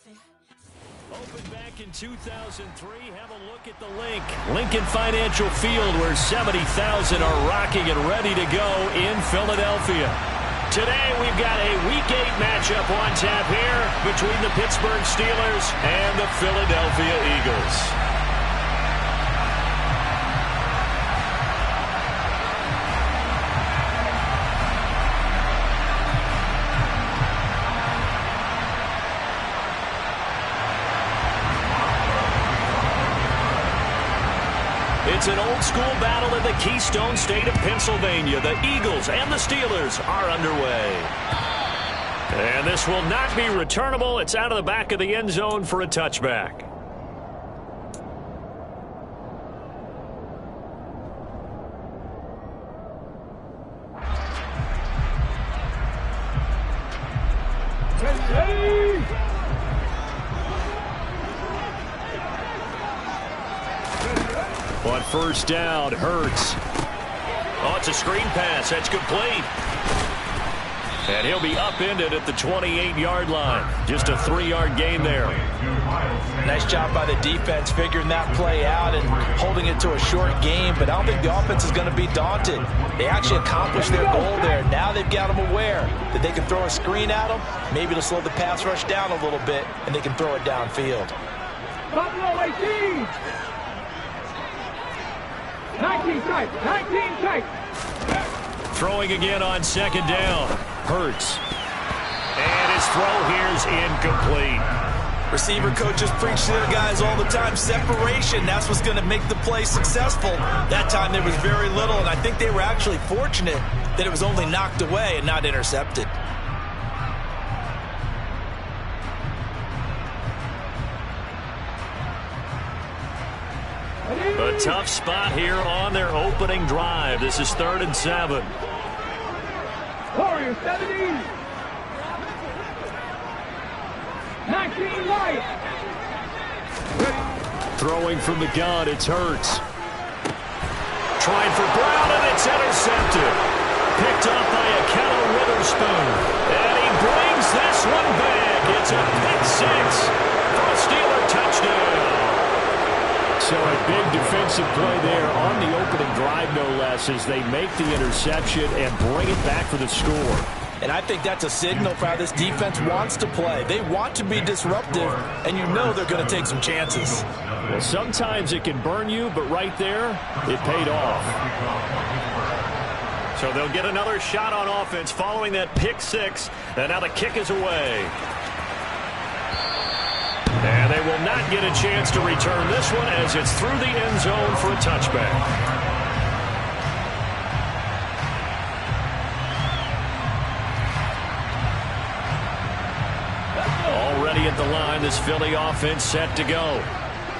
Opened back in 2003, have a look at the Lincoln Financial Field, where 70,000 are rocking and ready to go in Philadelphia. Today we've got a Week 8 matchup on tap here between the Pittsburgh Steelers and the Philadelphia Eagles. It's an old-school battle in the Keystone State of Pennsylvania. The Eagles and the Steelers are underway. And this will not be returnable. It's out of the back of the end zone for a touchback. On first down, Hurts. Oh, it's a screen pass. That's complete. And he'll be upended at the 28-yard line. Just a 3-yard gain there. Nice job by the defense figuring that play out and holding it to a short game, but I don't think the offense is going to be daunted. They actually accomplished their goal there. Now they've got them aware that they can throw a screen at them, maybe to slow the pass rush down a little bit, and they can throw it downfield. Buffalo 18! 19 tight, 19 tight. Throwing again on second down. Hurts. And his throw here is incomplete. Receiver coaches preach to their guys all the time. Separation, that's what's going to make the play successful. That time there was very little, and I think they were actually fortunate that it was only knocked away and not intercepted. A tough spot here on their opening drive. This is 3rd and 7. Warriors 17. 19 right. Throwing from the gun, it's Hurts. Trying for Brown, and it's intercepted. Picked up by Ahkello Witherspoon. And he brings this one back. It's a pick six for a Steeler touchdown. So a big defensive play there on the opening drive, no less, as they make the interception and bring it back for the score. And I think that's a signal for how this defense wants to play. They want to be disruptive, and you know they're going to take some chances. Well, sometimes it can burn you, but right there, it paid off. So they'll get another shot on offense following that pick six, and now the kick is away. And they will not get a chance to return this one as it's through the end zone for a touchback. Already at the line, this Philly offense set to go.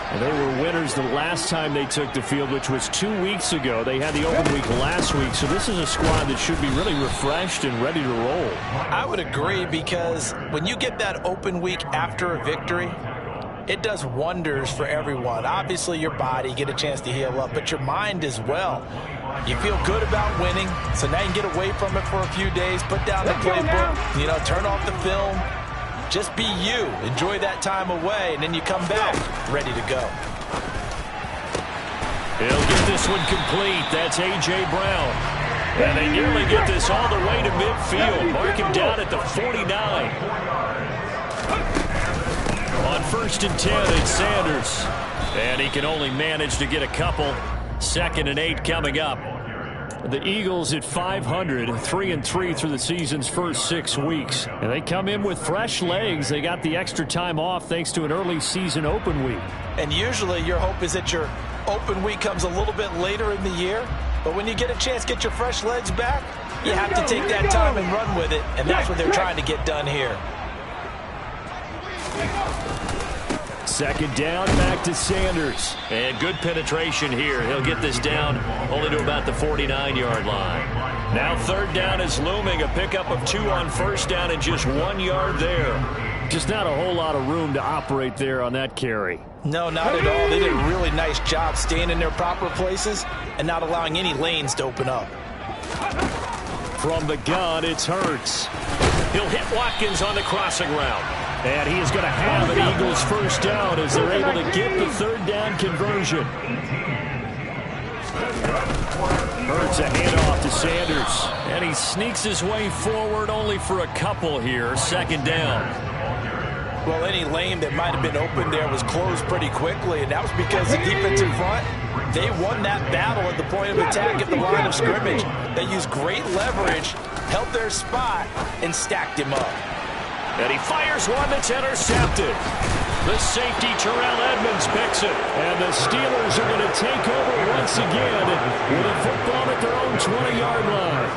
And they were winners the last time they took the field, which was 2 weeks ago. They had the open week last week, so this is a squad that should be really refreshed and ready to roll. I would agree, because when you get that open week after a victory, it does wonders for everyone. Obviously, your body, get a chance to heal up, but your mind as well. You feel good about winning, so now you can get away from it for a few days, put down the playbook, you know, turn off the film. Just be you. Enjoy that time away, and then you come back ready to go. He'll get this one complete. That's A.J. Brown. And they nearly get this all the way to midfield. Mark him down at the 49. On 1st and 10, it's Sanders. And he can only manage to get a couple. 2nd and 8 coming up. The Eagles at 500, 3-3 through the season's first 6 weeks. And they come in with fresh legs. They got the extra time off thanks to an early season open week. And usually your hope is that your open week comes a little bit later in the year. But when you get a chance to get your fresh legs back, you have to take that time and run with it. And that's what they're trying to get done here. 2nd down, back to Sanders. And good penetration here. He'll get this down only to about the 49-yard line. Now 3rd down is looming. A pickup of 2 on 1st down and just 1 yard there. Just not a whole lot of room to operate there on that carry. No, not at all. They did a really nice job staying in their proper places and not allowing any lanes to open up. From the gun, it's Hurts. He'll hit Watkins on the crossing route. And he is going to have an Eagles first down as they're able to get the third down conversion. Hurts a handoff to Sanders. And he sneaks his way forward only for a couple here. Second down. Well, any lane that might have been open there was closed pretty quickly, and that was because the defensive front, they won that battle at the point of attack at the line of scrimmage. They used great leverage, held their spot, and stacked him up. And he fires one that's intercepted. The safety, Terrell Edmonds, picks it. And the Steelers are going to take over once again with a football at their own 20-yard line.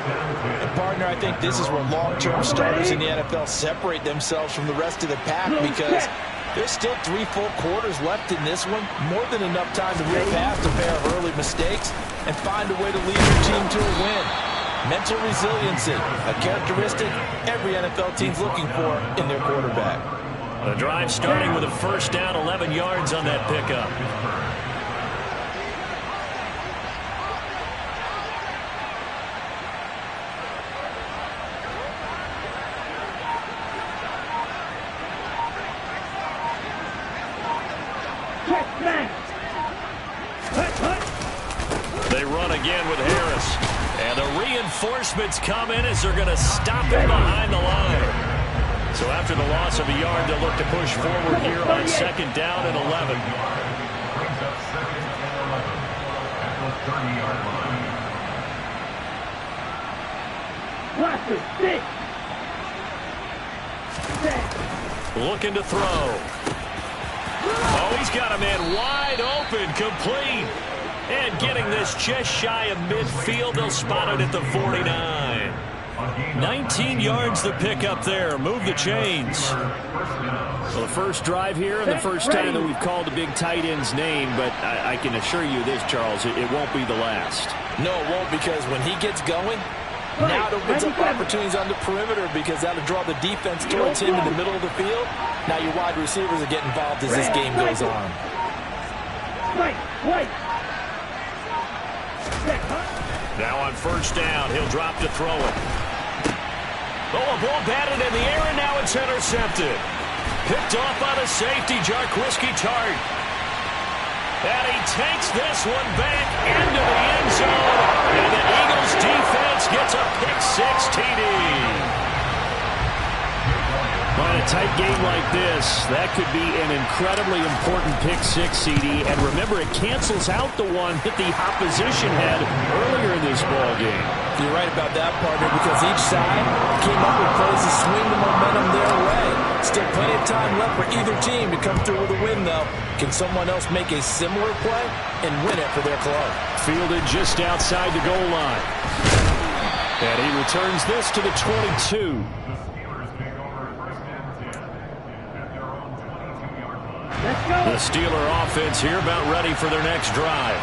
And partner, I think this is where long-term starters in the NFL separate themselves from the rest of the pack because there's still 3 full quarters left in this one. More than enough time to move past a pair of early mistakes and find a way to lead your team to a win. Mental resiliency, a characteristic every NFL team's looking for in their quarterback. The drive starting with a first down, 11 yards on that pickup. They run again with Harris. And the reinforcements come in as they're going to stop him behind the line. So after the loss of a yard, they'll look to push forward here on second down and 11. Looking to throw. Oh, he's got a man wide open, complete. And getting this just shy of midfield, they'll spot it at the 49. 19 yards to pick up there. Move the chains. Well, the first drive here and the first time that we've called a big tight end's name, but I can assure you this, Charles, it won't be the last. No, it won't, because when he gets going, now it opens up opportunities on the perimeter because that'll draw the defense towards him in the middle of the field. Now your wide receivers are getting involved as this game goes on. Now on first down, he'll drop to throw it. Oh, a ball batted in the air, and now it's intercepted. Picked off by the safety, Jarquiski Tart. And he takes this one back into the end zone. And the Eagles defense gets a pick-6 TD. Well, in a tight game like this, that could be an incredibly important pick-6, CD. And remember, it cancels out the one that the opposition had earlier in this ball game. You're right about that, partner, because each side came up with plays to swing the momentum their way. Still plenty of time left for either team to come through with a win, though. Can someone else make a similar play and win it for their club? Fielded just outside the goal line. And he returns this to the 22. The Steeler offense here about ready for their next drive.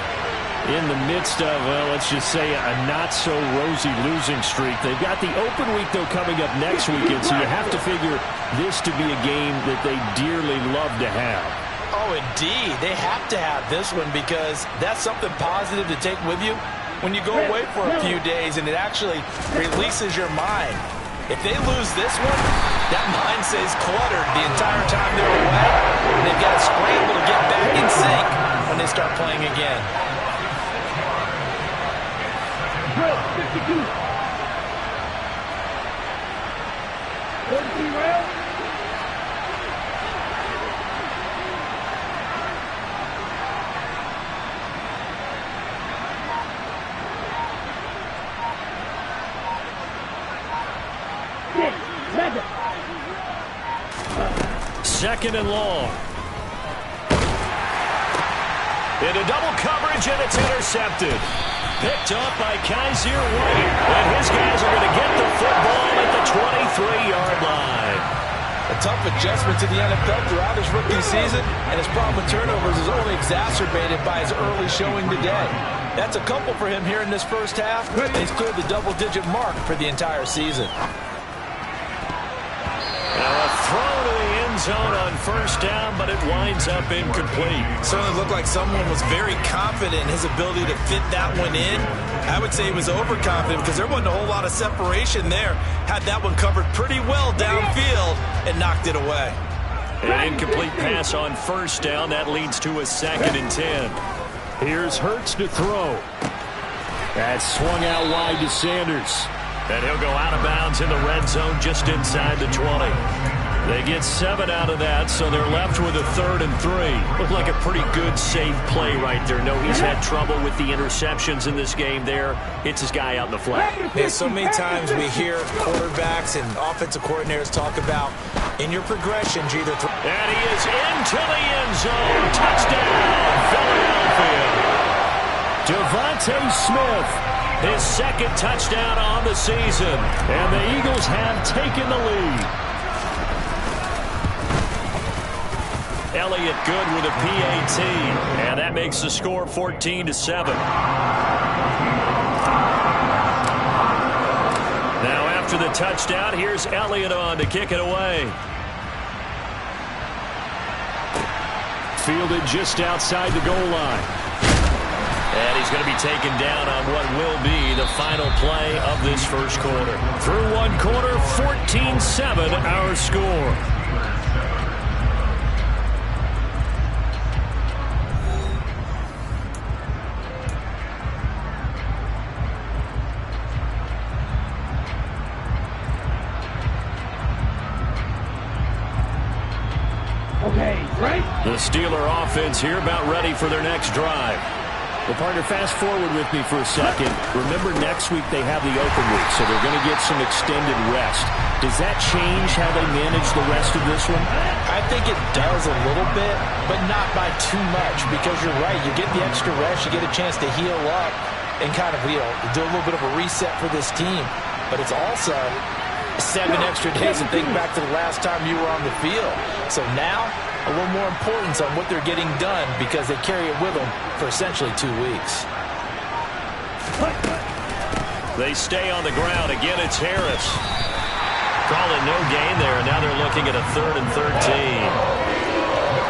In the midst of, well, let's just say a not-so-rosy losing streak. They've got the open week, though, coming up next weekend, so you have to figure this to be a game that they dearly love to have. Oh, indeed. They have to have this one because that's something positive to take with you when you go away for a few days, and it actually releases your mind. If they lose this one, that mind stays cluttered the entire time they're away, and they've got to scramble to get back in sync when they start playing again. 52. 43 rounds. Second and long. Into double coverage, and it's intercepted. Picked up by Kaiser White. And his guys are going to get the football at the 23-yard line. A tough adjustment to the NFL throughout his rookie season, and his problem with turnovers is only exacerbated by his early showing today. That's a couple for him here in this first half. He's cleared the double-digit mark for the entire season. Now a throw to the end zone on first down, but it winds up incomplete. Certainly looked like someone was very confident in his ability to fit that one in. I would say he was overconfident because there wasn't a whole lot of separation there. Had that one covered pretty well downfield and knocked it away. An incomplete pass on first down. That leads to a 2nd and 10. Here's Hurts to throw. That's swung out wide to Sanders. And he'll go out of bounds in the red zone just inside the 20. They get 7 out of that, so they're left with a 3rd and 3. Looked like a pretty good, safe play right there. No, he's had trouble with the interceptions in this game there. Hits his guy out in the flat. Yeah, so many times we hear quarterbacks and offensive coordinators talk about in your progressions, you either and he is into the end zone. Touchdown, Philadelphia. Devontae Smith, his 2nd touchdown on the season. And the Eagles have taken the lead. Elliott good with a PAT, and that makes the score 14-7. Now after the touchdown, here's Elliott on to kick it away. Fielded just outside the goal line. And he's going to be taken down on what will be the final play of this first quarter. Through one quarter, 14-7 our score. The Steeler offense here about ready for their next drive. Well, partner, fast forward with me for a second. Remember, next week they have the open week, so they're going to get some extended rest. Does that change how they manage the rest of this one? I think it does a little bit, but not by too much, because you're right. You get the extra rest. You get a chance to heal up and kind of, do a little bit of a reset for this team. But it's also 7 extra days to think back to the last time you were on the field. So now, a little more importance on what they're getting done because they carry it with them for essentially 2 weeks. They stay on the ground. Again, it's Harris. Call it no gain there. Now they're looking at a 3rd and 13.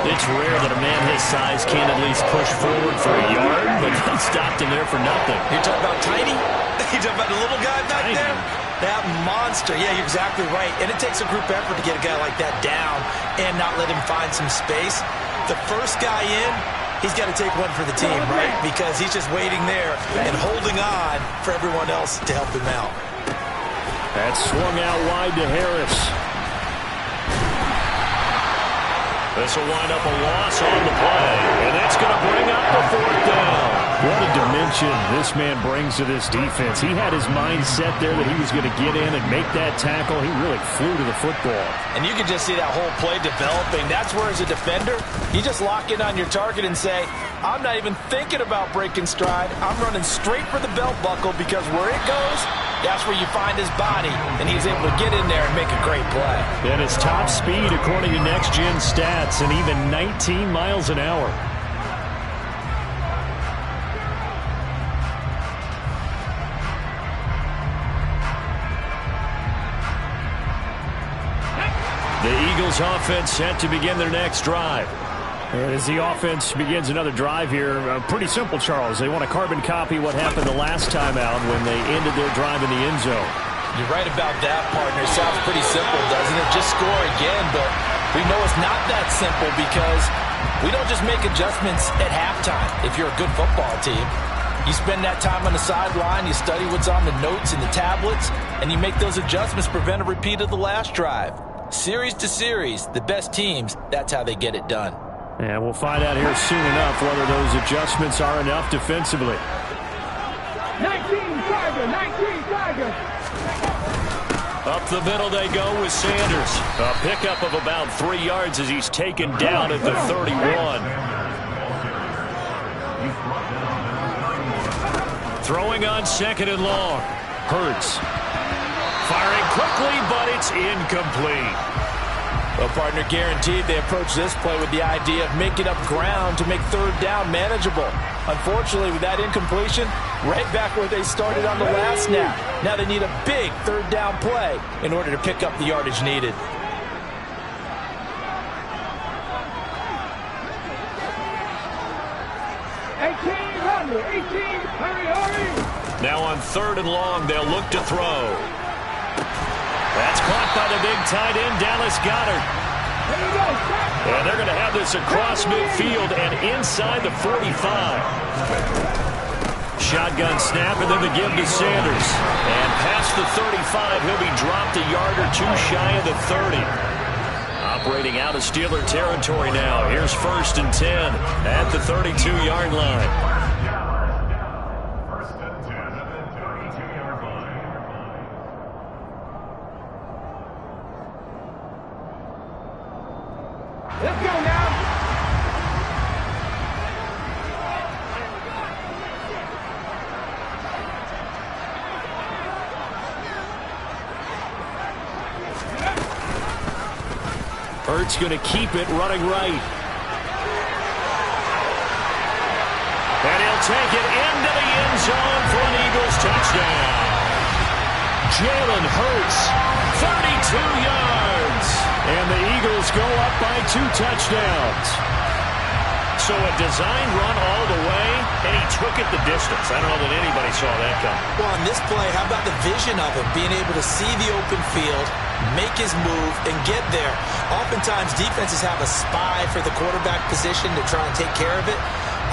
It's rare that a man his size can't at least push forward for a yard, but they stopped him there for nothing. You're talking about tiny? You're talking about the little guy back there? That monster. Yeah, you're exactly right. And it takes a group effort to get a guy like that down and not let him find some space. The first guy in, he's got to take one for the team, right? Because he's just waiting there and holding on for everyone else to help him out. That swung out wide to Harris. This will wind up a loss on the play, and that's going to bring up the 4th down. What a dimension this man brings to this defense. He had his mind set there that he was going to get in and make that tackle. He really flew to the football. And you can just see that whole play developing. That's where, as a defender, you just lock in on your target and say, I'm not even thinking about breaking stride. I'm running straight for the belt buckle because where it goes, that's where you find his body. And he's able to get in there and make a great play. And his top speed, according to Next Gen Stats, and even 19 miles an hour. The Eagles offense set to begin their next drive. As the offense begins another drive here, pretty simple, Charles. They want to carbon copy what happened the last time out when they ended their drive in the end zone. You're right about that, partner. It sounds pretty simple, doesn't it? Just score again, but we know it's not that simple because we don't just make adjustments at halftime if you're a good football team. You spend that time on the sideline, you study what's on the notes and the tablets, and you make those adjustments, prevent a repeat of the last drive. Series to series, the best teams, that's how they get it done. And we'll find out here soon enough whether those adjustments are enough defensively. 19 Tiger. Up the middle they go with Sanders. A pickup of about 3 yards as he's taken down at the 31. Throwing on 2nd and long. Hurts. Firing quickly, but it's incomplete. Well, partner, guaranteed they approach this play with the idea of making up ground to make 3rd down manageable. Unfortunately, with that incompletion, right back where they started on the last snap. Now they need a big 3rd down play in order to pick up the yardage needed. Hurry. Now on 3rd and long, they'll look to throw. That's caught by the big tight end, Dallas Goedert. Here we go. this across midfield and inside the 45. Shotgun snap, and then the give to Sanders. And past the 35, he'll be dropped a yard or two shy of the 30. Operating out of Steeler territory now. Here's 1st and 10 at the 32-yard line. Let's go now. Hurts going to keep it running right. And he'll take it into the end zone for an Eagles touchdown. Jalen Hurts, 32 yards. And the Eagles go up by 2 touchdowns. So a design run all the way, and he took it the distance. I don't know that anybody saw that coming. Well, on this play, how about the vision of him, being able to see the open field, make his move, and get there. Oftentimes, defenses have a spy for the quarterback position to try and take care of it.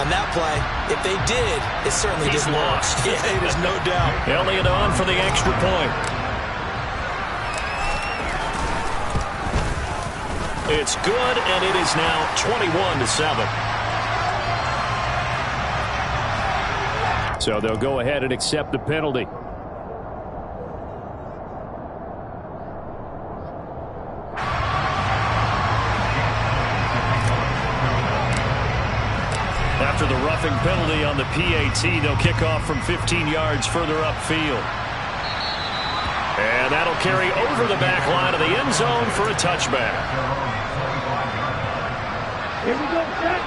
On that play, if they did, it certainly didn't work. Yeah, there's no doubt. Elliott on for the extra point. It's good, and it is now 21-7. So they'll go ahead and accept the penalty. After the roughing penalty on the PAT, they'll kick off from 15 yards further upfield. And that'll carry over the back line of the end zone for a touchback. Here we go, set.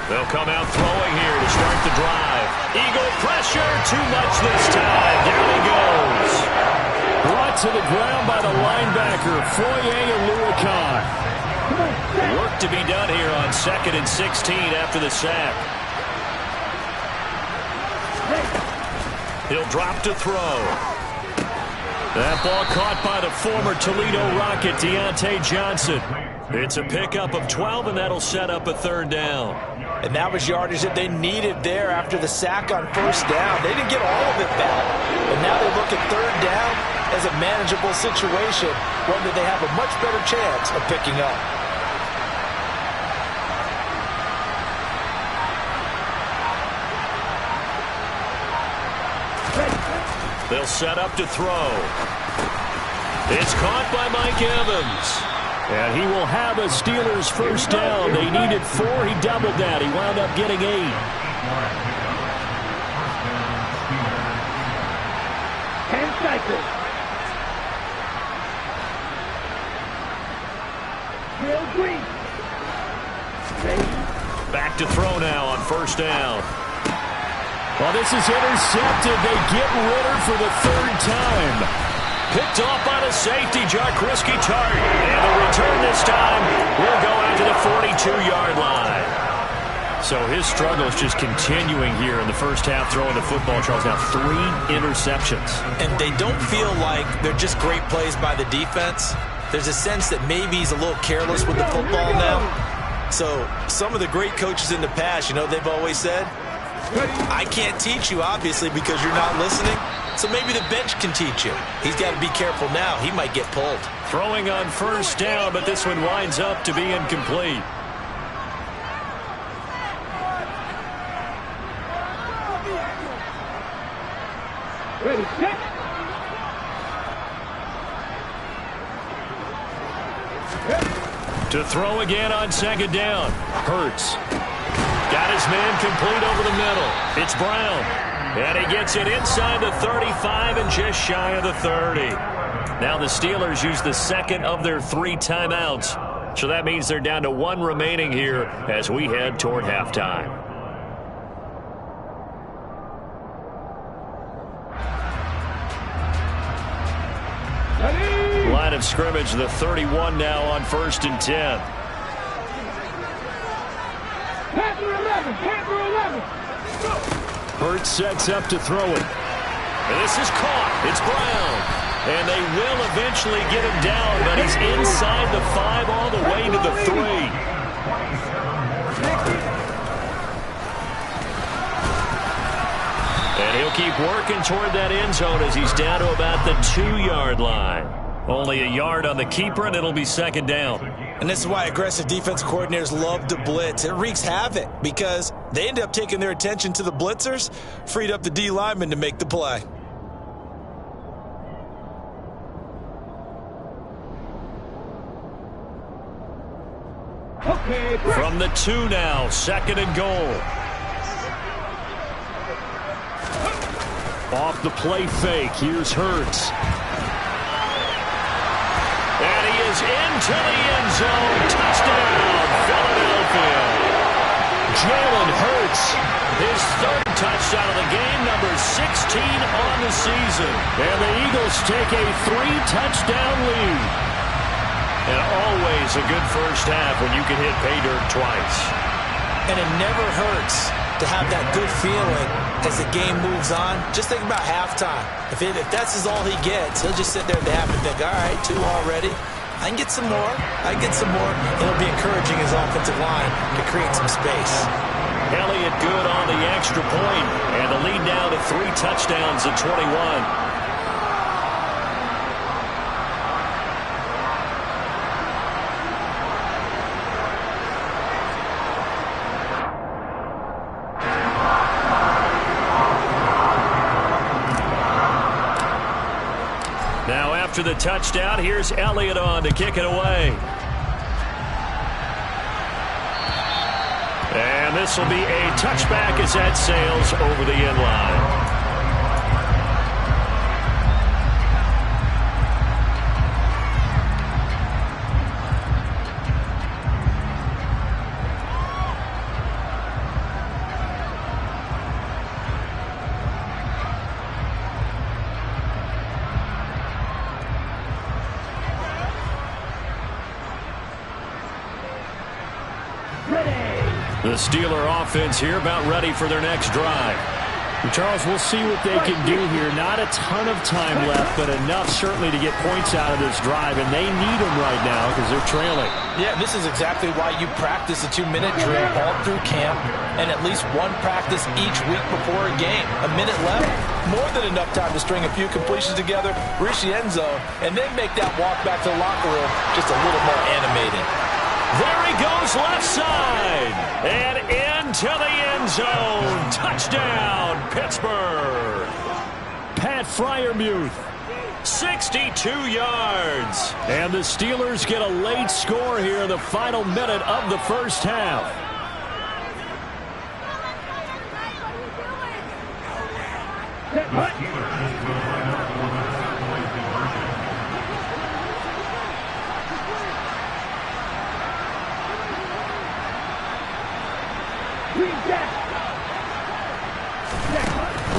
They'll come out throwing here to start the drive. Eagle pressure, too much this time. Down he goes. Brought to the ground by the linebacker, Foye Oluokun. Work to be done here on 2nd and 16 after the sack. He'll drop to throw. That ball caught by the former Toledo Rocket, Deontay Johnson. It's a pickup of 12, and that'll set up a 3rd down. And that was yardage that they needed there after the sack on 1st down. They didn't get all of it back. But now they look at 3rd down as a manageable situation, one that they have a much better chance of picking up. They'll set up to throw. It's caught by Mike Evans. And he will have a Steelers 1st down. They needed 4. He doubled that. He wound up getting 8. And cycle. Real green. Back to throw now on 1st down. Well, this is intercepted. They get Ritter for the 3rd time. Picked off by the safety, Jaquiski Tartt. And the return this time will go out to the 42-yard line. So his struggle is just continuing here in the first half, throwing the football. Charles, now 3 interceptions. And they don't feel like they're just great plays by the defense. There's a sense that maybe he's a little careless with the football now. So some of the great coaches in the past, you know, they've always said, I can't teach you, obviously, because you're not listening. So maybe the bench can teach you. He's got to be careful now. He might get pulled. Throwing on 1st down, but this one winds up to be incomplete. Ready, set. To throw again on 2nd down. Hurts. Got his man complete over the middle. It's Brown. And he gets it inside the 35 and just shy of the 30. Now the Steelers use the 2nd of their 3 timeouts. So that means they're down to 1 remaining here as we head toward halftime. Line of scrimmage, the 31 now on 1st and 10. Panther 11, Panther 11. Hurts sets up to throw it. And this is caught. It's Brown. And they will eventually get him down, but he's inside the 5 all the way to the 3. And he'll keep working toward that end zone as he's down to about the 2-yard line. Only a yard on the keeper, and it'll be 2nd down. And this is why aggressive defense coordinators love to blitz. It wreaks havoc because they end up taking their attention to the blitzers, freed up the D lineman to make the play. Okay, From the 2 now, 2nd and goal. Off the play fake, here's Hurts. And he is into the end zone. Touchdown, Philadelphia. Jalen Hurts, his 3rd touchdown of the game, number 16 on the season. And the Eagles take a 3-touchdown lead. And always a good first half when you can hit pay dirt twice. And it never hurts to have that good feeling as the game moves on. Just think about halftime. If that's all he gets, he'll just sit there at the half and think, all right, 2 already. I can get some more. I can get some more. And he'll be encouraging his offensive line to create some space. Elliott good on the extra point. And the lead now to 3 touchdowns at 21. After the touchdown, here's Elliott on to kick it away. And this will be a touchback as that sails over the end line. The Steeler offense here about ready for their next drive. And Charles, we'll see what they can do here. Not a ton of time left, but enough certainly to get points out of this drive, and they need them right now because they're trailing. Yeah, this is exactly why you practice a 2-minute drill all through camp and at least one practice each week before a game. A minute left, more than enough time to string a few completions together, reach the end zone, and then make that walk back to the locker room just a little more animated. There he goes left side and into the end zone. Touchdown, Pittsburgh. Pat Freiermuth. 62 yards. And the Steelers get a late score here in the final minute of the first half.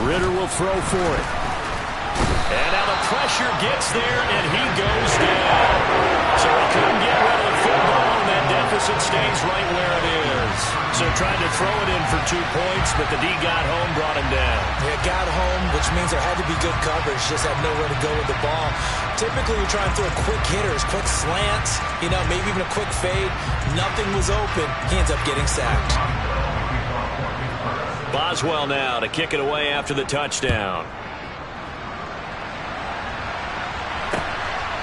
Ritter will throw for it. And now the pressure gets there, and he goes down. So he couldn't get rid of the football, and that deficit stays right where it is. So tried to throw it in for 2 points, but the D got home, brought him down. It got home, which means there had to be good coverage. Just had nowhere to go with the ball. Typically, we try and throw quick hitters, quick slants, maybe even a quick fade. Nothing was open. He ends up getting sacked. Boswell now to kick it away after the touchdown.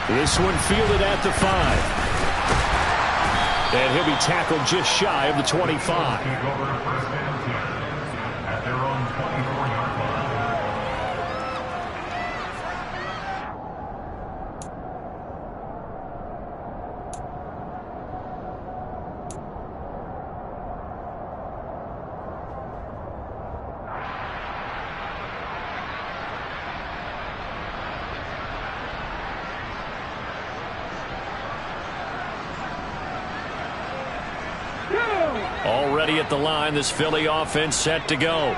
This one fielded at the 5. And he'll be tackled just shy of the 25. Already at the line, this Philly offense set to go.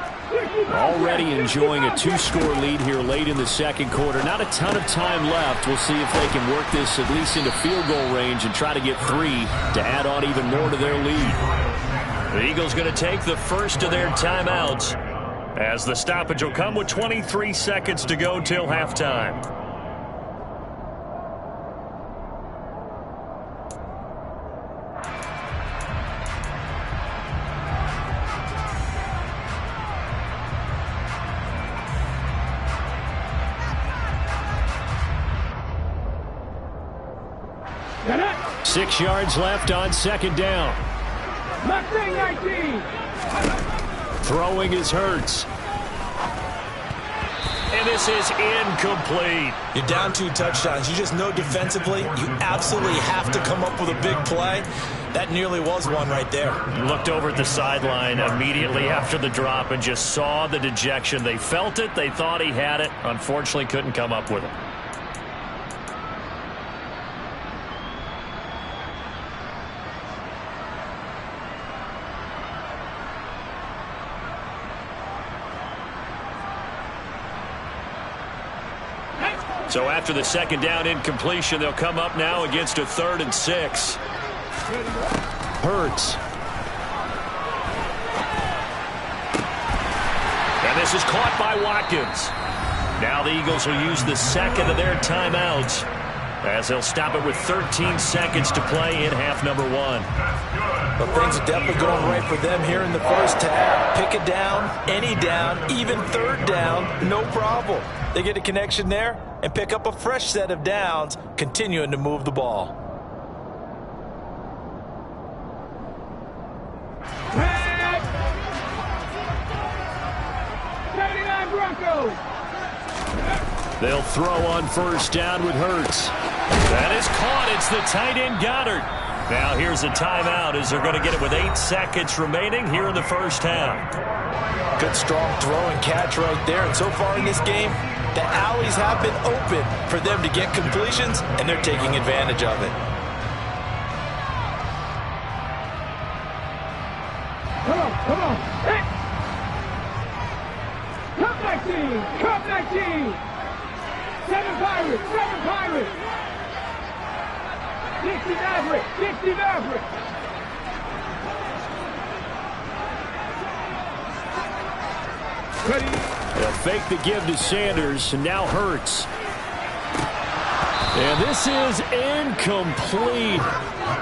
Already enjoying a 2-score lead here late in the second quarter. Not a ton of time left. We'll see if they can work this at least into field goal range and try to get 3 to add on even more to their lead. The Eagles going to take the first of their timeouts as the stoppage will come with 23 seconds to go till halftime. Six yards left on second down. Mustang 19. Throwing is Hurts. And this is incomplete. You're down 2 touchdowns. You just know defensively you absolutely have to come up with a big play. That nearly was one right there. Looked over at the sideline immediately after the drop and just saw the dejection. They felt it. They thought he had it. Unfortunately, couldn't come up with it. So after the second down incompletion, they'll come up now against a 3rd and 6. Hurts. And this is caught by Watkins. Now the Eagles will use the second of their timeouts as they'll stop it with 13 seconds to play in half number 1. But things are definitely going right for them here in the first half. Pick a down, any down, even 3rd down, no problem. They get a connection there and pick up a fresh set of downs, continuing to move the ball. Red. 79 Broncos. They'll throw on first down with Hurts. That is caught. It's the tight end Goddard. Now here's a timeout as they're going to get it with 8 seconds remaining here in the first half. Good strong throw and catch right there. And so far in this game, the alleys have been open for them to get completions, and they're taking advantage of it. Come on. Hey. Cup 19. Cup 19. 7 Pirates. 7 Pirates. 60 Maverick. 60 Maverick. They'll fake the give to Sanders, and now Hurts. And this is incomplete.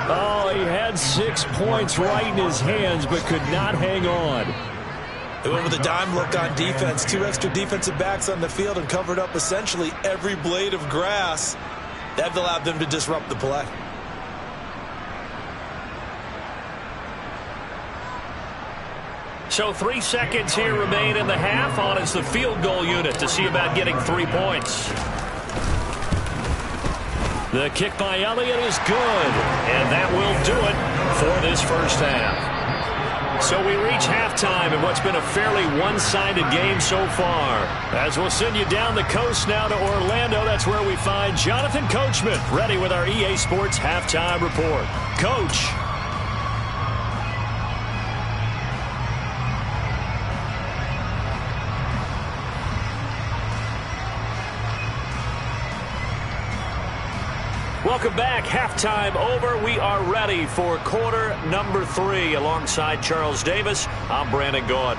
Oh, he had 6 points right in his hands, but could not hang on. They went with a dime look on defense. 2 extra defensive backs on the field and covered up essentially every blade of grass. That allowed them to disrupt the play. So 3 seconds here remain in the half. On is the field goal unit to see about getting 3 points. The kick by Elliott is good, and that will do it for this first half. So we reach halftime in what's been a fairly one-sided game so far. As we'll send you down the coast now to Orlando, that's where we find Jonathan Coachman ready with our EA Sports Halftime Report. Coach. Welcome back. Halftime over. We are ready for quarter number 3. Alongside Charles Davis, I'm Brandon Gaudin.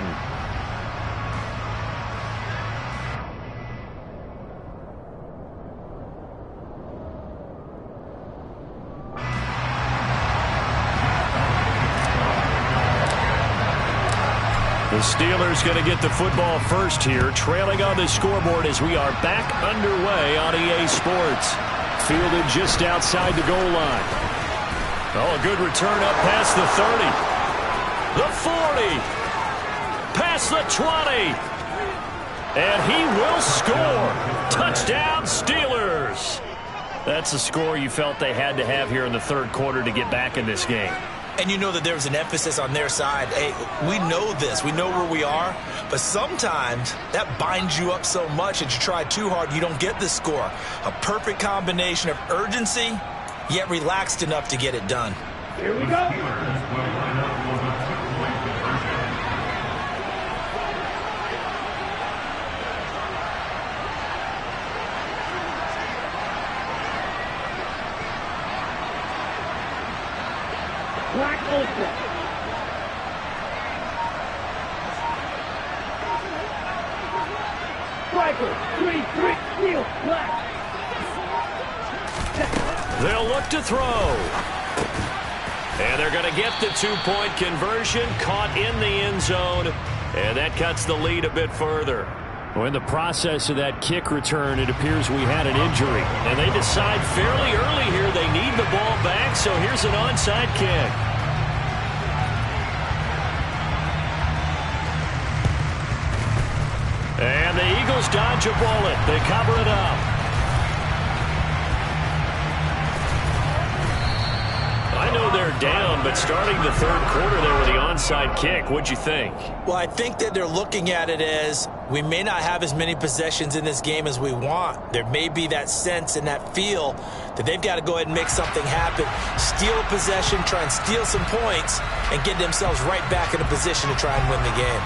The Steelers going to get the football first here, trailing on the scoreboard as we are back underway on EA Sports. Fielded just outside the goal line. Oh, a good return up past the 30. The 40. Past the 20. And he will score. Touchdown, Steelers. That's the score you felt they had to have here in the third quarter to get back in this game. And you know that there was an emphasis on their side. Hey, we know this. We know where we are. But sometimes that binds you up so much that you try too hard, you don't get the score. A perfect combination of urgency, yet relaxed enough to get it done. Here we go. Black Ultra. Striker, 3-3, steel, black. They'll look to throw. And they're going to get the two-point conversion, caught in the end zone, and that cuts the lead a bit further. Well, in the process of that kick return, it appears we had an injury. And they decide fairly early here they need the ball back, so here's an onside kick. And the Eagles dodge a bullet. They cover it up. I know they're down, but starting the third quarter there with the onside kick, what'd you think? Well, I think that they're looking at it as we may not have as many possessions in this game as we want. There may be that sense and that feel that they've got to go ahead and make something happen, steal a possession, try and steal some points, and get themselves right back in a position to try and win the game.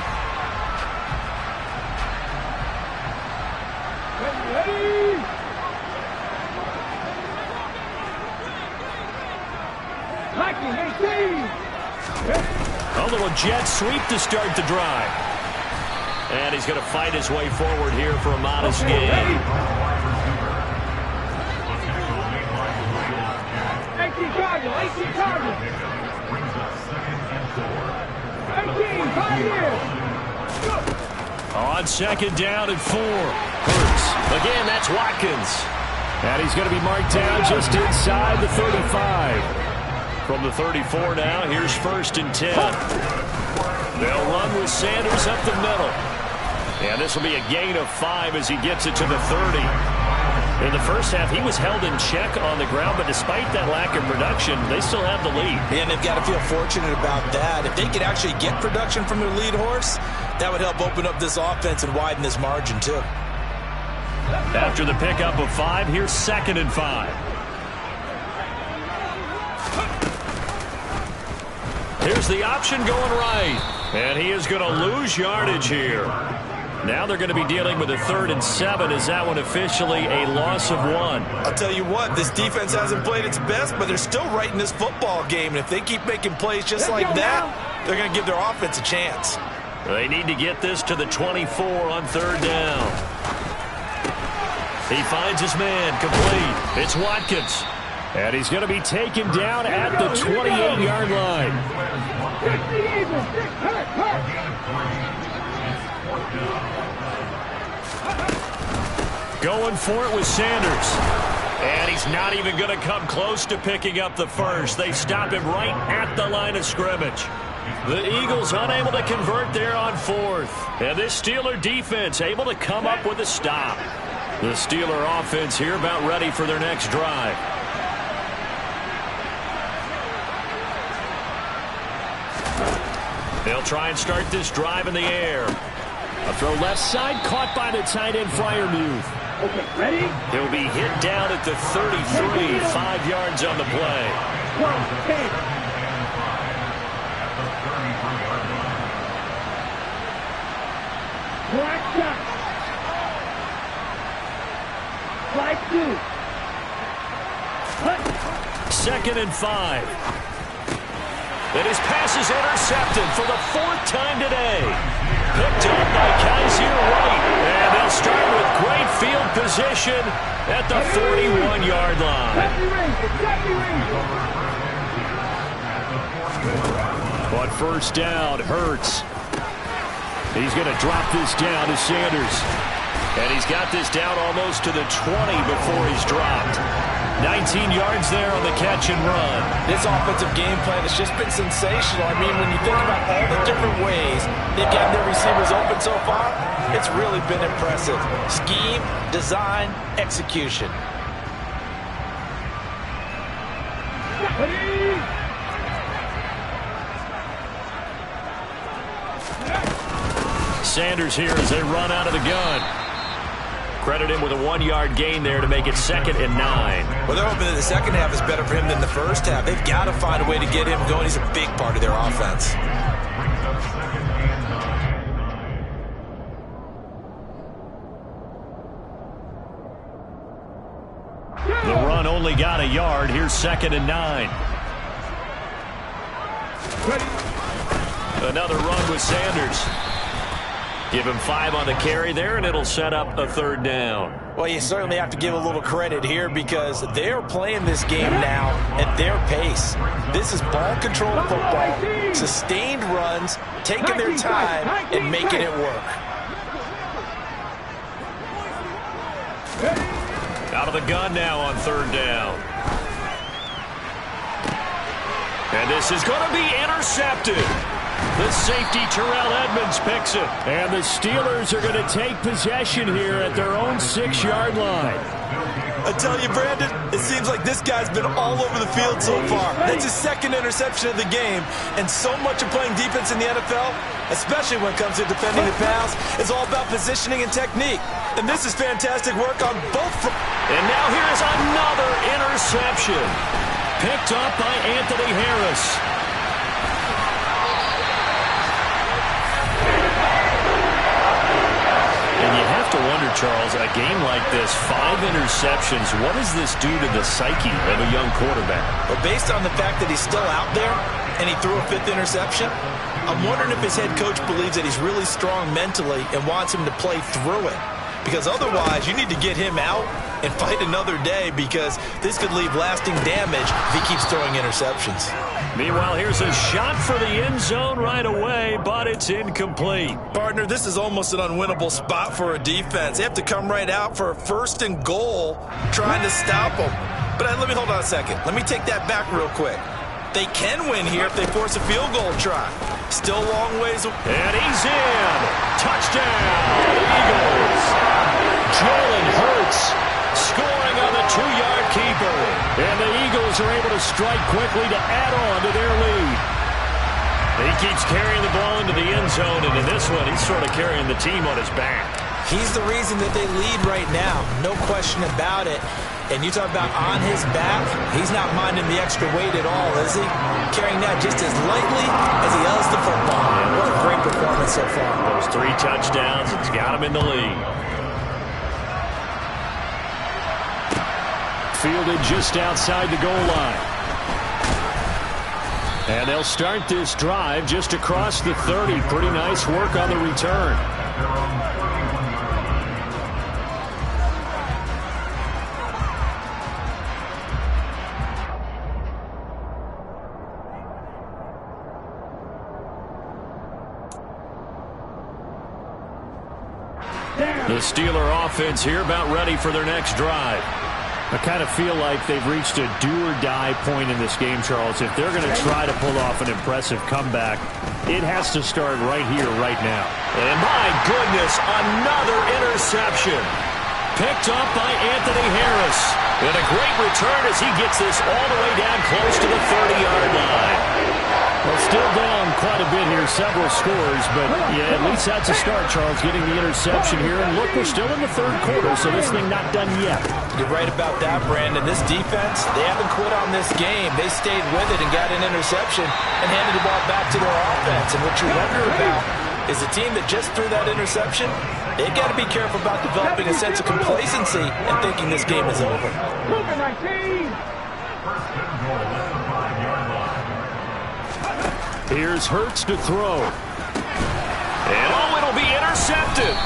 A little jet sweep to start the drive. And he's going to fight his way forward here for a modest gain. 18 target, 18 target. 18, 5 years. On second down and 4. Hurts. Again, that's Watkins. And he's going to be marked down just inside the 35. From the 34 now, here's 1st and 10. They'll run with Sanders up the middle. And this will be a gain of 5 as he gets it to the 30. In the first half, he was held in check on the ground, but despite that lack of production, they still have the lead. And they've got to feel fortunate about that. If they could actually get production from their lead horse, that would help open up this offense and widen this margin too. After the pickup of 5, here's 2nd and 5. Here's the option going right. And he is going to lose yardage here. Now they're going to be dealing with a 3rd and 7. Is that one officially a loss of 1? I'll tell you what, this defense hasn't played its best, but they're still right in this football game. And if they keep making plays just like that, they're going to give their offense a chance. They need to get this to the 24 on 3rd down. He finds his man complete. It's Watkins. And he's going to be taken down at the 28-yard line. Going for it with Sanders. And he's not even going to come close to picking up the first. They stop him right at the line of scrimmage. The Eagles unable to convert there on 4th. And this Steeler defense able to come up with a stop. The Steeler offense here about ready for their next drive. They'll try and start this drive in the air. A throw left side, caught by the tight end Freiermuth. Okay, ready? He'll be hit down at the 33, 5 yards on the play. 10. Black shot. Flag 2. 2nd and 5. And his pass is intercepted for the 4th time today. Picked up by Kaiser White. And they'll start with great field position at the 41-yard line. On 1st down, Hurts. He's going to drop this down to Sanders. And he's got this down almost to the 20 before he's dropped. 19 yards there on the catch and run. This offensive game plan has just been sensational. I mean, when you think about all the different ways they've gotten their receivers open so far, it's really been impressive. Scheme, design, execution. Sanders here as they run out of the gun. Credit him with a 1-yard gain there to make it 2nd and 9. Well, they're hoping that the second half is better for him than the first half. They've got to find a way to get him going. He's a big part of their offense. The run only got a yard. Here's 2nd and 9. Another run with Sanders. Give him 5 on the carry there, and it'll set up a 3rd down. Well, you certainly have to give a little credit here because they're playing this game now at their pace. This is ball control football, sustained runs, taking their time and making it work. Out of the gun now on 3rd down. And this is going to be intercepted. The safety, Terrell Edmonds, picks it. And the Steelers are going to take possession here at their own 6-yard line. I tell you, Brandon, it seems like this guy's been all over the field so far. That's his 2nd interception of the game. And so much of playing defense in the NFL, especially when it comes to defending the pass, is all about positioning and technique. And this is fantastic work on both fronts. And now here's another interception. Picked up by Anthony Harris. And you have to wonder, Charles, a game like this, 5 interceptions, what does this do to the psyche of a young quarterback? Well, based on the fact that he's still out there and he threw a 5th interception, I'm wondering if his head coach believes that he's really strong mentally and wants him to play through it. Because otherwise, you need to get him out and fight another day because this could leave lasting damage if he keeps throwing interceptions. Meanwhile, here's a shot for the end zone right away, but it's incomplete. Partner, this is almost an unwinnable spot for a defense. They have to come right out for a 1st and goal trying to stop them. But let me hold on a second. Let me take that back real quick. They can win here if they force a field goal try. Still a long ways away. And he's in. Touchdown, Eagles. Jalen Hurts scoring on the 2-yard keeper. And the Eagles are able to strike quickly to add on to their lead. He keeps carrying the ball into the end zone, and in this one, he's sort of carrying the team on his back. He's the reason that they lead right now. No question about it. And you talk about on his back, he's not minding the extra weight at all, is he? Carrying that just as lightly as he does the football. What a great performance so far. Those 3 touchdowns, it's got him in the lead. Fielded just outside the goal line. And they'll start this drive just across the 30. Pretty nice work on the return. The Steeler offense here about ready for their next drive. I kind of feel like they've reached a do-or-die point in this game, Charles. If they're going to try to pull off an impressive comeback, it has to start right here, right now. And my goodness, another interception. Picked up by Anthony Harris. And a great return as he gets this all the way down close to the 30-yard line. Well, still down quite a bit here, several scores, but yeah, at least that's a start, Charles, getting the interception here. And look, we're still in the 3rd quarter, so this thing not done yet. You're right about that, Brandon. This defense, they haven't quit on this game. They stayed with it and got an interception and handed the ball back to their offense. And what you wonder about is the team that just threw that interception, they've got to be careful about developing a sense of complacency and thinking this game is over. Here's Hurts to throw. And it'll be intercepted.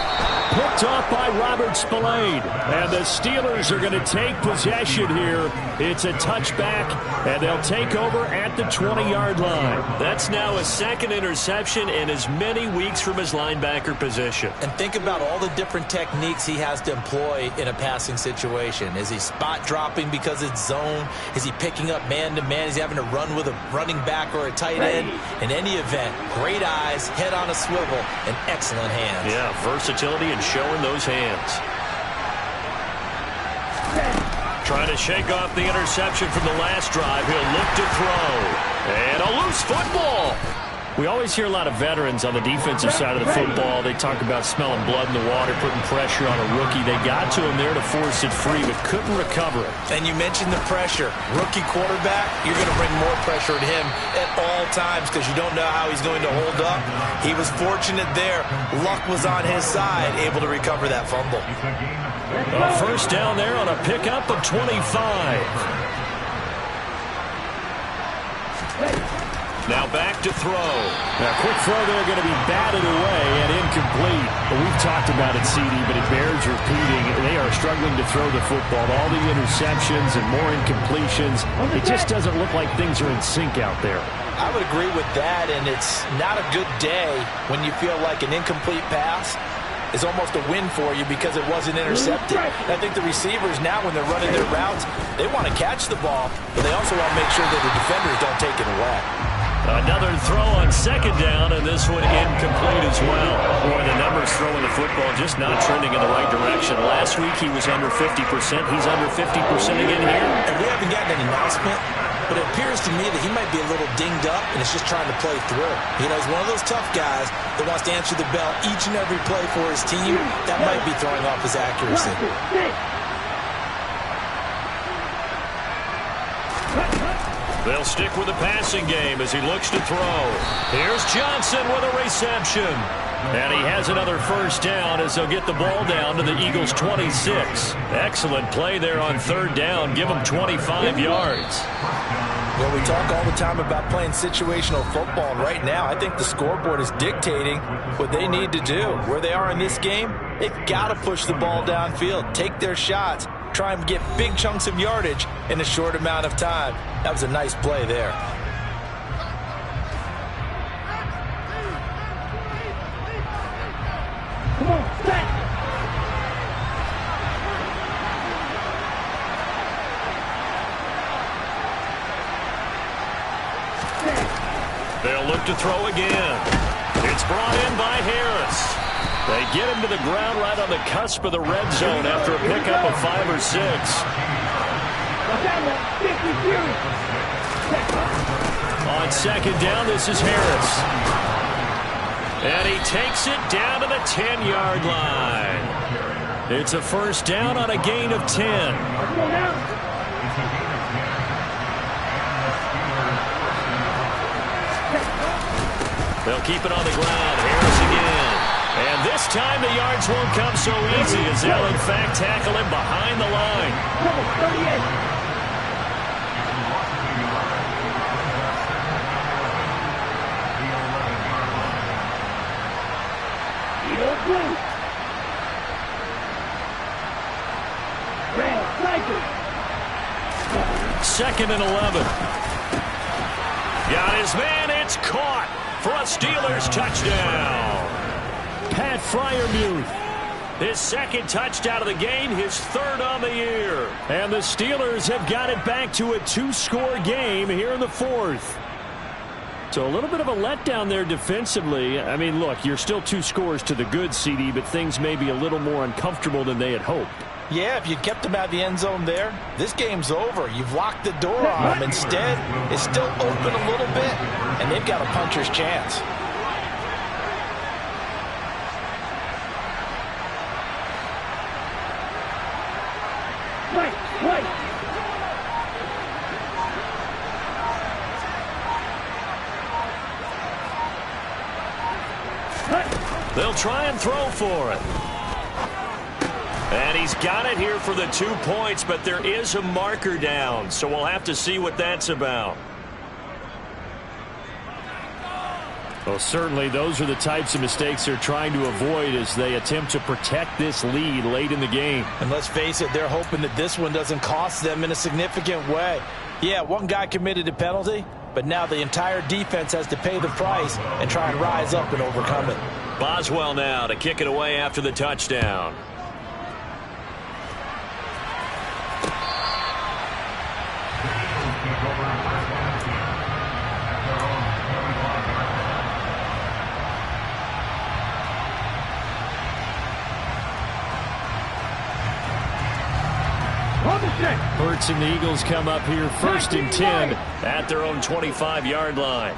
Picked off by Robert Spillane. And the Steelers are going to take possession here. It's a touchback, and they'll take over at the 20-yard line. That's now a 2nd interception in as many weeks from his linebacker position. And think about all the different techniques he has to employ in a passing situation. Is he spot dropping because it's zone? Is he picking up man-to-man? Is he having to run with a running back or a tight end? In any event, great eyes, head on a swivel, and excellent hands. Yeah, versatility and showing those hands. Trying to shake off the interception from the last drive. He'll look to throw. And a loose football. We always hear a lot of veterans on the defensive side of the football. They talk about smelling blood in the water, putting pressure on a rookie. They got to him there to force it free, but couldn't recover it. And you mentioned the pressure. Rookie quarterback, you're going to bring more pressure at him at all times because you don't know how he's going to hold up. He was fortunate there. Luck was on his side, able to recover that fumble. A 1st down there on a pickup of 25. Now back to throw. Now, quick throw there, going to be batted away and incomplete. Well, we've talked about it, CD, but it bears repeating. They are struggling to throw the football. All the interceptions and more incompletions. It just doesn't look like things are in sync out there. I would agree with that, and it's not a good day when you feel like an incomplete pass is almost a win for you because it wasn't intercepted. I think the receivers now, when they're running their routes, they want to catch the ball, but they also want to make sure that the defenders don't take it away. Another throw on second down, and this one incomplete as well. Boy, the numbers throwing the football just not trending in the right direction. Last week he was under 50%. He's under 50% again here. And we haven't gotten an announcement, but it appears to me that he might be a little dinged up and is just trying to play through. You know, he's one of those tough guys that wants to answer the bell each and every play for his team. That might be throwing off his accuracy. They'll stick with the passing game as he looks to throw. Here's Johnson with a reception. And he has another first down as they'll get the ball down to the Eagles' 26. Excellent play there on third down. Give them 25 yards. Well, we talk all the time about playing situational football, and right now I think the scoreboard is dictating what they need to do. Where they are in this game, they've got to push the ball downfield, take their shots, try and get big chunks of yardage in a short amount of time. That was a nice play there. Come on, set. They'll look to throw again. It's brought in by Harris. They get him to the ground right on the cusp of the red zone after a pickup of 5 or 6. On second down, this is Harris. And he takes it down to the 10-yard line. It's a first down on a gain of 10. They'll keep it on the ground. Harris again. And this time the yards won't come so easy as they'll in fact tackle him behind the line. Second and 11. Got his man. It's caught for a Steelers touchdown. Pat Freiermuth, his second touchdown of the game, his third on the year. And the Steelers have got it back to a 2-score game here in the fourth. So a little bit of a letdown there defensively. I mean, look, you're still 2 scores to the good, CD, but things may be a little more uncomfortable than they had hoped. Yeah, if you kept them out of the end zone there, this game's over. You've locked the door on them. Instead, it's still open a little bit, and they've got a puncher's chance. They'll try and throw for it. And he's got it here for the 2 points, but there is a marker down, so we'll have to see what that's about. Well, certainly those are the types of mistakes they're trying to avoid as they attempt to protect this lead late in the game. And let's face it, they're hoping that this one doesn't cost them in a significant way. Yeah, one guy committed a penalty, but now the entire defense has to pay the price and try and rise up and overcome it. Boswell now to kick it away after the touchdown. Hurts and the Eagles come up here first and 10 at their own 25-yard line.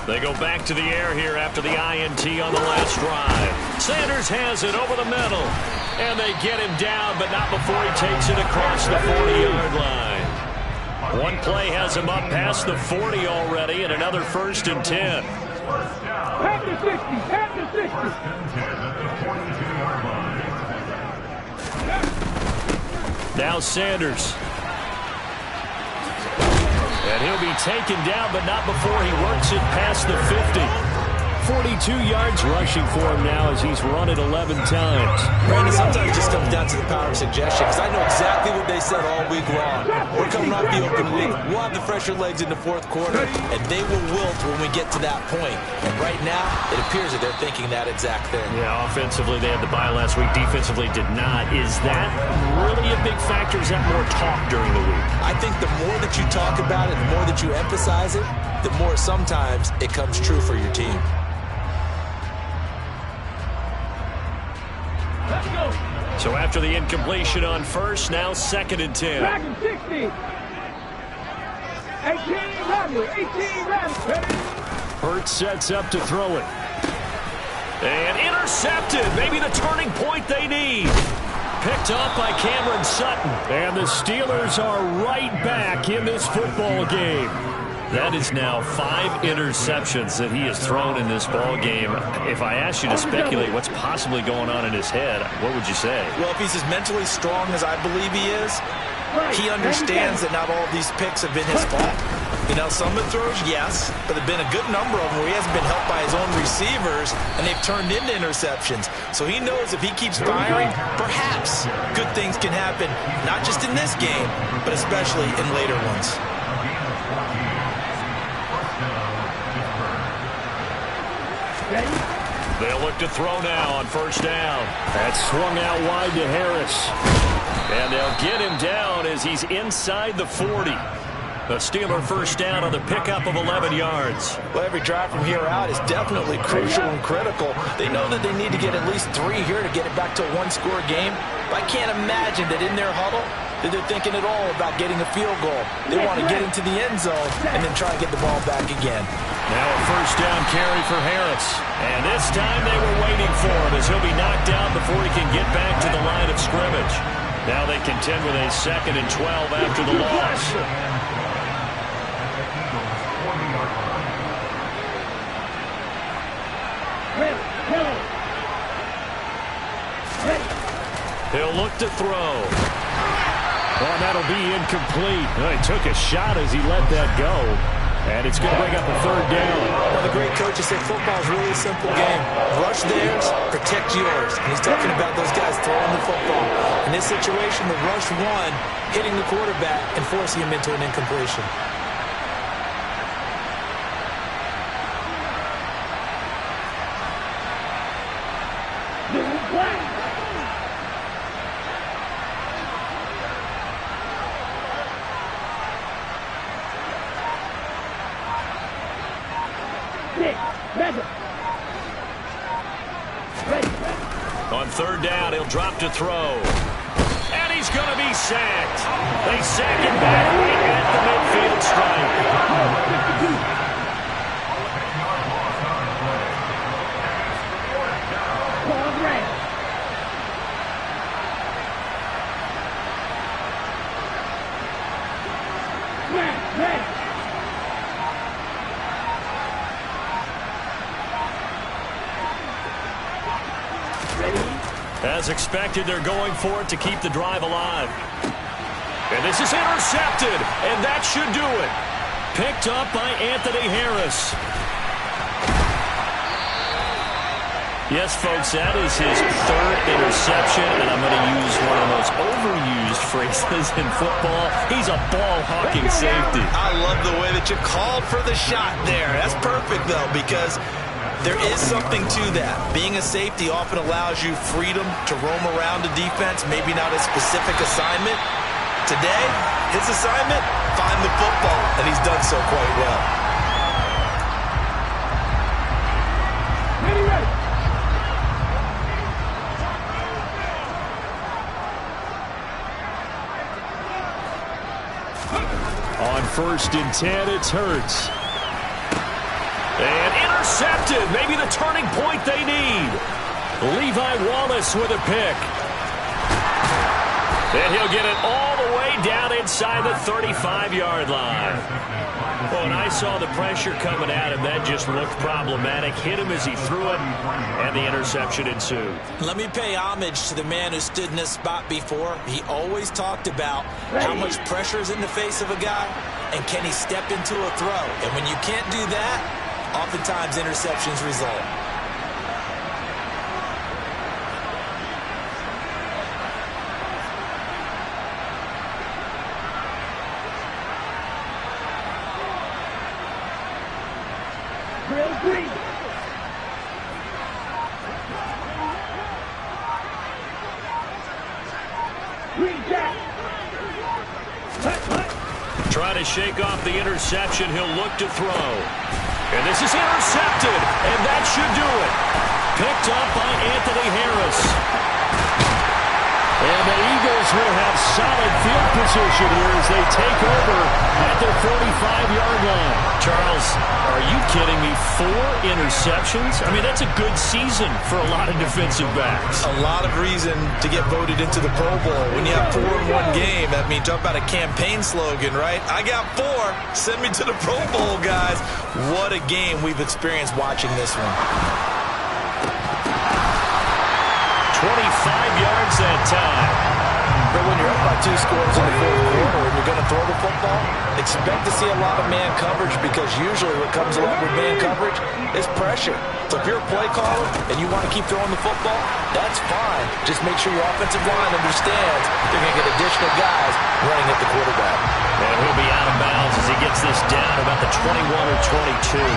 They go back to the air here after the INT on the last drive. Sanders has it over the middle. And they get him down, but not before he takes it across the 40-yard line. One play has him up past the 40 already, and another first and 10. At the 60, at the 60. Now Sanders. And he'll to be taken down, but not before he works it past the 50. 42 yards rushing for him now as he's run it 11 times. Brandon, sometimes it just comes down to the power of suggestion, because I know exactly what they said all week long. We're coming off the open week. We'll have the fresher legs in the fourth quarter, and they will wilt when we get to that point. And right now, it appears that they're thinking that exact thing. Yeah, offensively, they had the bye last week. Defensively, did not. Is that really a big factor? Is that more talk during the week? I think the more that you talk about it, the more that you emphasize it, the more sometimes it comes true for your team. So after the incompletion on first, now 2nd and 10. Back in 60. 18 Rabbit. 18 Rabbit. Hurts sets up to throw it. And intercepted. Maybe the turning point they need. Picked off by Cameron Sutton. And the Steelers are right back in this football game. That is now 5 interceptions that he has thrown in this ball game. If I asked you to speculate what's possibly going on in his head, what would you say? Well, if he's as mentally strong as I believe he is, he understands that not all of these picks have been his fault. You know, some of the throws, yes, but there have been a good number of them where he hasn't been helped by his own receivers, and they've turned into interceptions. So he knows if he keeps firing, perhaps good things can happen, not just in this game, but especially in later ones. They'll look to throw now on first down. That's swung out wide to Harris. And they'll get him down as he's inside the 40. A Steeler first down on the pickup of 11 yards. Well, every drive from here out is definitely crucial and critical. They know that they need to get at least 3 here to get it back to a one-score game. But I can't imagine that in their huddle that they're thinking at all about getting a field goal. They want to get into the end zone and then try and get the ball back again. Now a first down carry for Harris. And this time they were waiting for him as he'll be knocked down before he can get back to the line of scrimmage. Now they contend with a 2nd and 12 after the loss. He'll look to throw. Oh, that'll be incomplete. Well, he took a shot as he let that go. And it's going to bring up a 3rd down. Well, the great coaches say football is really a simple game. Rush theirs, protect yours. And he's talking about those guys throwing the football. In this situation, the rush one, hitting the quarterback and forcing him into an incompletion. On 3rd down, he'll drop to throw. And he's going to be sacked. They sack him back right at the midfield stripe. As expected, they're going for it to keep the drive alive. And this is intercepted, and that should do it. Picked up by Anthony Harris. Yes, folks, that is his 3rd interception, and I'm going to use one of the most overused phrases in football. He's a ball-hawking safety. I love the way that you called for the shot there. That's perfect, though, because there is something to that. Being a safety often allows you freedom to roam around the defense, maybe not a specific assignment. Today, his assignment, find the football, and he's done so quite well. On 1st and 10, it's Hurts. And intercepted. Maybe the turning point they need. Levi Wallace with a pick. And he'll get it all the way down inside the 35-yard line. Well, when I saw the pressure coming at him, that just looked problematic. Hit him as he threw it, and the interception ensued. Let me pay homage to the man who stood in this spot before. He always talked about how much pressure is in the face of a guy. and can he step into a throw? And when you can't do that, oftentimes interceptions result. Trying to shake off the interception. He'll look to throw. And this is intercepted. And that should do it. Picked up by Anthony Harris. And the Eagles will have solid field position here as they take over at their 45-yard line. Charles, are you kidding me? 4 interceptions? I mean, that's a good season for a lot of defensive backs. A lot of reason to get voted into the Pro Bowl. When you have 4 in one game, that means talk about a campaign slogan, right? I got 4. Send me to the Pro Bowl, guys. What a game we've experienced watching this one. 25 yards that time. But when you're up by 2 scores in the fourth quarter and you're going to throw the football, expect to see a lot of man coverage, because usually what comes along with man coverage is pressure. So if you're a play caller and you want to keep throwing the football, that's fine. Just make sure your offensive line understands they're going to get additional guys running at the quarterback. And he'll be out of bounds as he gets this down about the 21 or 22.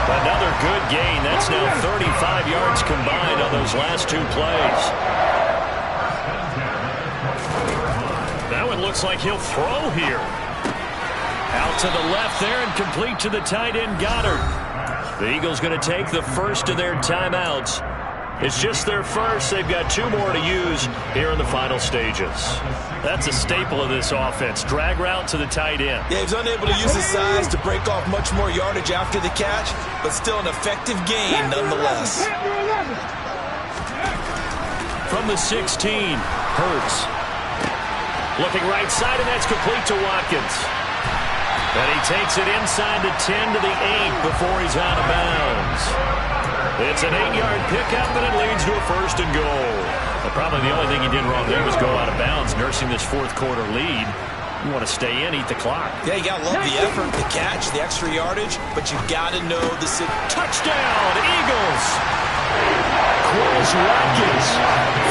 Another good gain. That's now 35 yards combined on those last 2 plays. That one looks like he'll throw here. Out to the left there and complete to the tight end, Goddard. The Eagles going to take the first of their timeouts. It's just their first. They've got 2 more to use here in the final stages. That's a staple of this offense. Drag route to the tight end. Yeah, he's unable to use his size to break off much more yardage after the catch, but still an effective gain nonetheless. From the 16, Hurts. Looking right side, and that's complete to Watkins. And he takes it inside the 10 to the 8 before he's out of bounds. It's an 8-yard pickup, and it leads to a 1st and goal. Well, probably the only thing he did wrong there was go out of bounds, nursing this fourth quarter lead. You want to stay in, eat the clock. Yeah, you got to love the effort, the catch, the extra yardage, but you got to know the touchdown, Eagles! Quez Watkins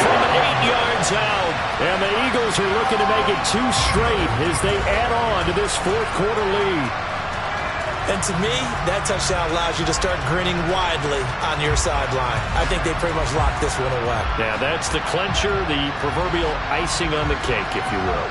from 8 yards out. And the Eagles are looking to make it 2 straight as they add on to this fourth quarter lead. And to me, that touchdown allows you to start grinning widely on your sideline. I think they pretty much locked this one away. Yeah, that's the clincher, the proverbial icing on the cake, if you will.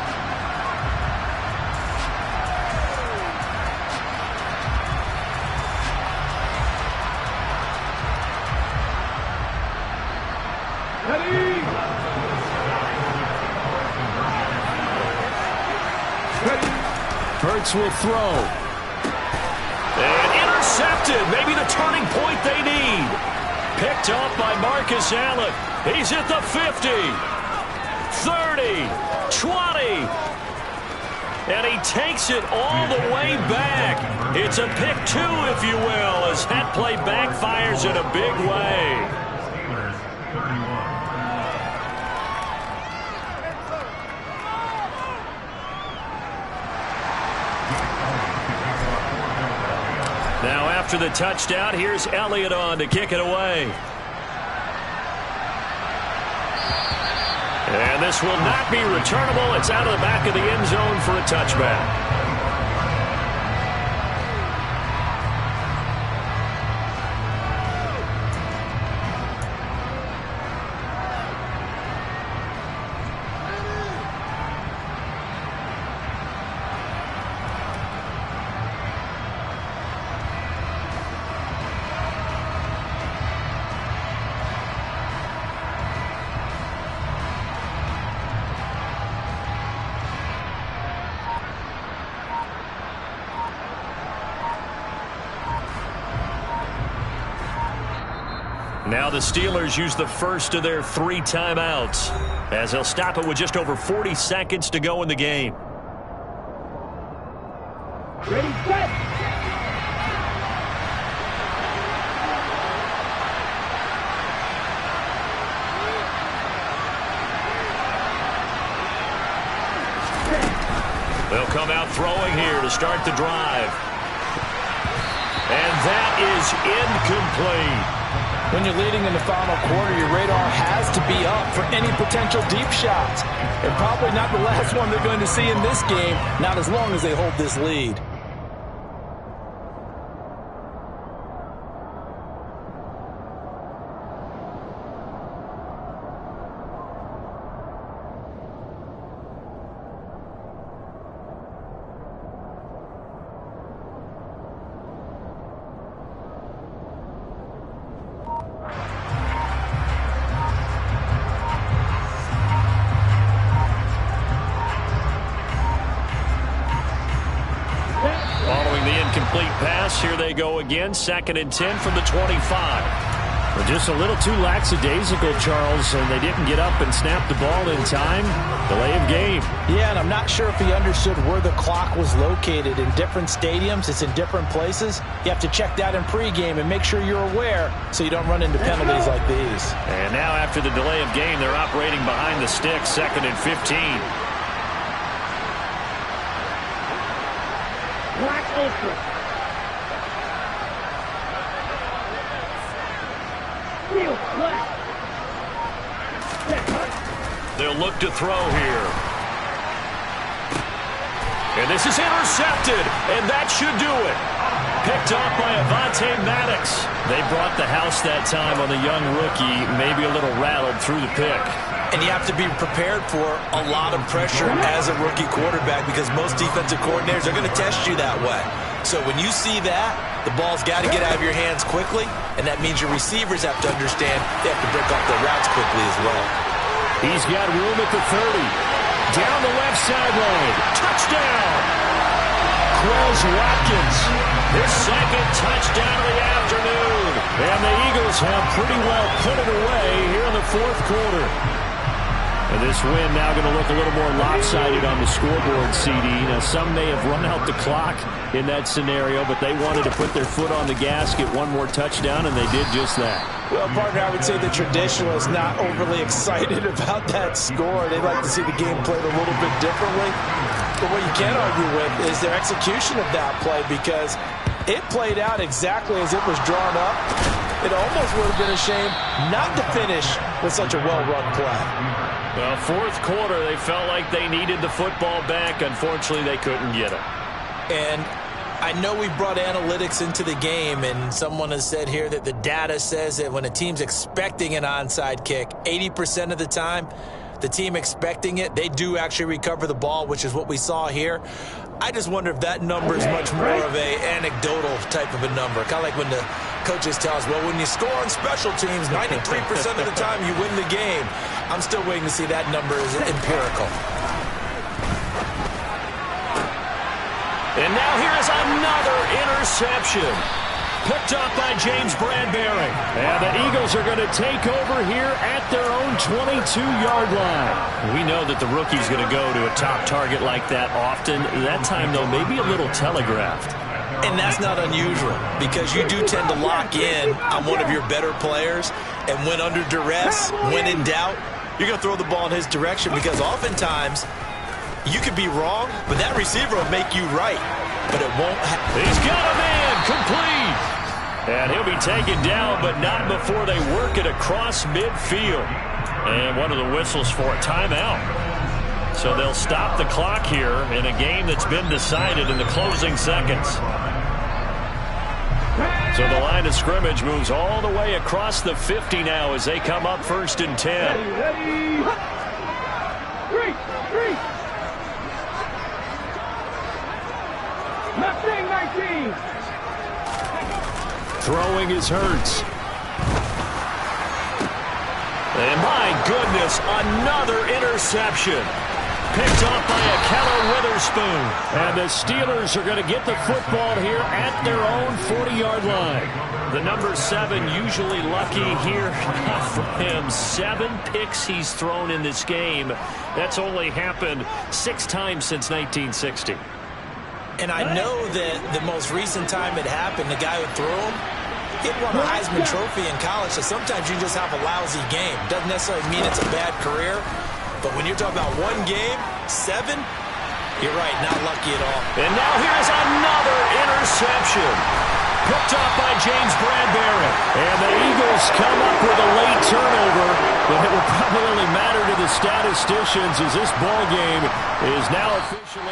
Hurts will throw. And intercepted. Maybe the turning point they need. Picked off by Marcus Allen. He's at the 50. 30. 20. And he takes it all the way back. It's a pick 2, if you will, as that play backfires in a big way. Now after the touchdown, here's Elliott on to kick it away. And this will not be returnable. It's out of the back of the end zone for a touchback. Now the Steelers use the first of their 3 timeouts as they'll stop it with just over 40 seconds to go in the game. Ready, set. They'll come out throwing here to start the drive. And that is incomplete. When you're leading in the final quarter, your radar has to be up for any potential deep shots. And probably not the last one they're going to see in this game, not as long as they hold this lead. Here they go again, 2nd and 10 from the 25. They're just a little too lackadaisical, Charles, and they didn't get up and snap the ball in time. Delay of game. Yeah, and I'm not sure if he understood where the clock was located. In different stadiums, it's in different places. You have to check that in pregame and make sure you're aware so you don't run into penalties like these. And now after the delay of game, they're operating behind the sticks, 2nd and 15. Black Ultra. They'll look to throw here. And this is intercepted, and that should do it. Picked off by Avonte Maddox. They brought the house that time on the young rookie, maybe a little rattled through the pick. And you have to be prepared for a lot of pressure as a rookie quarterback because most defensive coordinators are going to test you that way. So when you see that, the ball's got to get out of your hands quickly, and that means your receivers have to understand they have to break off their routes quickly as well. He's got room at the 30. Down the left sideline. Touchdown! Quez Watkins. His 2nd touchdown of the afternoon. And the Eagles have pretty well put it away here in the 4th quarter. And this win now going to look a little more lopsided on the scoreboard, CD. Now, some may have run out the clock in that scenario, but they wanted to put their foot on the gas, get one more touchdown, and they did just that. Well, partner, I would say the traditionalists not overly excited about that score. They'd like to see the game played a little bit differently. But what you can't argue with is their execution of that play because it played out exactly as it was drawn up. It almost would have been a shame not to finish with such a well-run play. Well, 4th quarter, they felt like they needed the football back. Unfortunately, they couldn't get it. And I know we brought analytics into the game, and someone has said here that the data says that when a team's expecting an onside kick, 80% of the time, the team expecting it, they do actually recover the ball, which is what we saw here. I just wonder if that number is much more of a anecdotal type of a number. Kind of like when the coaches tell us, well, when you score on special teams, 93% of the time you win the game. I'm still waiting to see that number is empirical. And now here is another interception. Picked up by James Bradbury. And the Eagles are going to take over here at their own 22-yard line. We know that the rookie's going to go to a top target like that often. That time, though, maybe a little telegraphed. And that's not unusual because you do tend to lock in on one of your better players. And when under duress, when in doubt, you're going to throw the ball in his direction because oftentimes you could be wrong, but that receiver will make you right. But it won't happen. He's got a man complete. And he'll be taken down, but not before they work it across midfield. And one of the whistles for a timeout. So they'll stop the clock here in a game that's been decided in the closing seconds. So the line of scrimmage moves all the way across the 50 now as they come up 1st and 10. Ready. Three. Mustang 19. Throwing is Hurts. And my goodness, another interception. Picked off by Ahkello Witherspoon. And the Steelers are going to get the football here at their own 40-yard line. The number 7 usually lucky here. Not for him. 7 picks he's thrown in this game. That's only happened 6 times since 1960. And I know that the most recent time it happened, the guy who threw him, he won a Heisman Trophy in college, so sometimes you just have a lousy game. Doesn't necessarily mean it's a bad career, but when you're talking about one game, 7, You're right, not lucky at all. And now here's another interception. Picked off by James Bradbury. And the Eagles come up with a late turnover. But it will probably only matter to the statisticians as this ball game is now officially